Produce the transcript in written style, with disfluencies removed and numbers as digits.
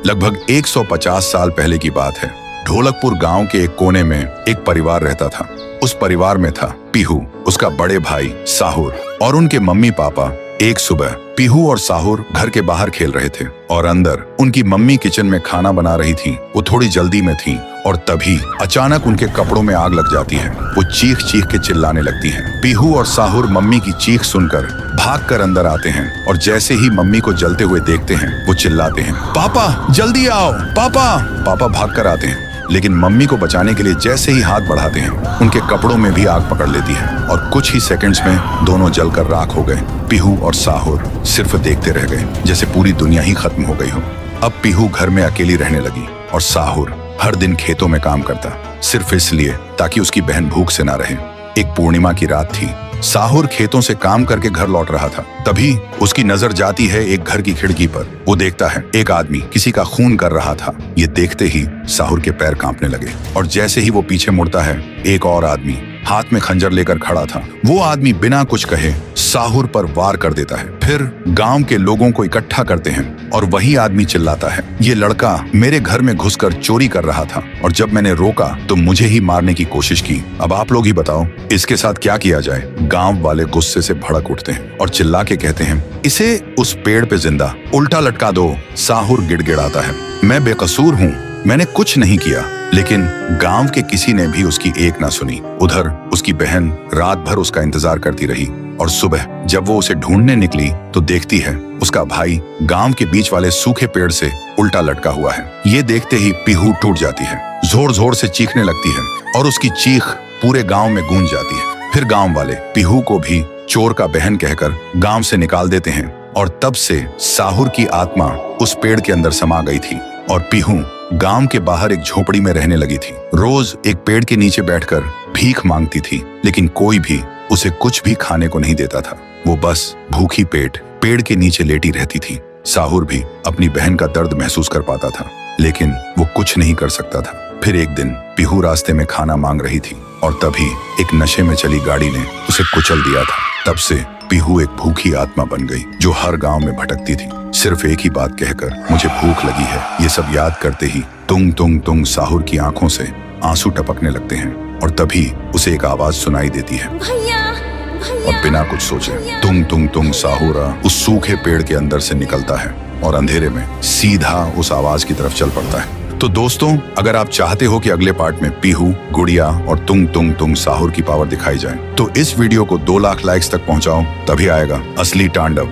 लगभग 150 साल पहले की बात है। ढोलकपुर गांव के एक कोने में एक परिवार रहता था। उस परिवार में था पीहू, उसका बड़े भाई साहुर और उनके मम्मी पापा। एक सुबह पीहू और साहुर घर के बाहर खेल रहे थे और अंदर उनकी मम्मी किचन में खाना बना रही थी। वो थोड़ी जल्दी में थी और तभी अचानक उनके कपड़ों में आग लग जाती है। वो चीख चीख के चिल्लाने लगती हैं। पीहू और साहुर मम्मी की चीख सुनकर भागकर अंदर आते हैं और जैसे ही मम्मी को जलते हुए देखते हैं वो चिल्लाते हैं, पापा जल्दी आओ पापा। पापा भागकर आते हैं, लेकिन मम्मी को बचाने के लिए जैसे ही हाथ बढ़ाते हैं उनके कपड़ों में भी आग पकड़ लेती है और कुछ ही सेकंड्स में दोनों जलकर राख हो गए। पीहू और साहुर सिर्फ देखते रह गए, जैसे पूरी दुनिया ही खत्म हो गई हो। अब पीहू घर में अकेली रहने लगी और साहुर हर दिन खेतों में काम करता, सिर्फ इसलिए ताकि उसकी बहन भूख से ना रहे। एक पूर्णिमा की रात थी। साहुर खेतों से काम करके घर लौट रहा था। तभी उसकी नजर जाती है एक घर की खिड़की पर। वो देखता है एक आदमी किसी का खून कर रहा था। ये देखते ही साहुर के पैर कांपने लगे और जैसे ही वो पीछे मुड़ता है एक और आदमी हाथ में खंजर लेकर खड़ा था। वो आदमी बिना कुछ कहे साहुर पर वार कर देता है। फिर गांव के लोगों को इकट्ठा करते हैं और वही आदमी चिल्लाता है, ये लड़का मेरे घर में घुसकर चोरी कर रहा था और जब मैंने रोका तो मुझे ही मारने की कोशिश की। अब आप लोग ही बताओ इसके साथ क्या किया जाए। गांव वाले गुस्से से भड़क उठते हैं और चिल्ला के कहते हैं, इसे उस पेड़ पे जिंदा उल्टा लटका दो। साहुर गिड़गिड़ाता है, मैं बेकसूर हूँ, मैंने कुछ नहीं किया। लेकिन गांव के किसी ने भी उसकी एक ना सुनी। उधर उसकी बहन रात भर उसका इंतजार करती रही और सुबह जब वो उसे ढूंढने निकली तो देखती है उसका भाई गांव के बीच वाले सूखे पेड़ से उल्टा लटका हुआ है। ये देखते ही पीहू टूट जाती है, जोर जोर से चीखने लगती है और उसकी चीख पूरे गांव में गूंज जाती है। फिर गांव वाले पीहू को भी चोर का बहन कहकर गांव से निकाल देते हैं और तब से साहुर की आत्मा उस पेड़ के अंदर समा गई थी और पीहू गांव के बाहर एक झोपड़ी में रहने लगी थी। रोज एक पेड़ के नीचे बैठकर भीख मांगती थी, लेकिन कोई भी उसे कुछ भी खाने को नहीं देता था। वो बस भूखी पेट पेड़ के नीचे लेटी रहती थी। साहुर भी अपनी बहन का दर्द महसूस कर पाता था, लेकिन वो कुछ नहीं कर सकता था। फिर एक दिन पीहू रास्ते में खाना मांग रही थी और तभी एक नशे में चली गाड़ी ने उसे कुचल दिया था। तब से पीहू एक भूखी आत्मा बन गई जो हर गांव में भटकती थी, सिर्फ एक ही बात कहकर, मुझे भूख लगी है। ये सब याद करते ही तुंग तुंग तुंग साहुर की आंखों से आंसू टपकने लगते हैं और तभी उसे एक आवाज सुनाई देती है। भैया, और बिना कुछ सोचे तुंग तुंग तुंग साहुरा उस सूखे पेड़ के अंदर से निकलता है और अंधेरे में सीधा उस आवाज की तरफ चल पड़ता है। तो दोस्तों, अगर आप चाहते हो कि अगले पार्ट में पीहू, गुड़िया और तुंग तुंग तुंग साहुर की पावर दिखाई जाए तो इस वीडियो को 2 लाख लाइक्स तक पहुंचाओ, तभी आएगा असली तांडव।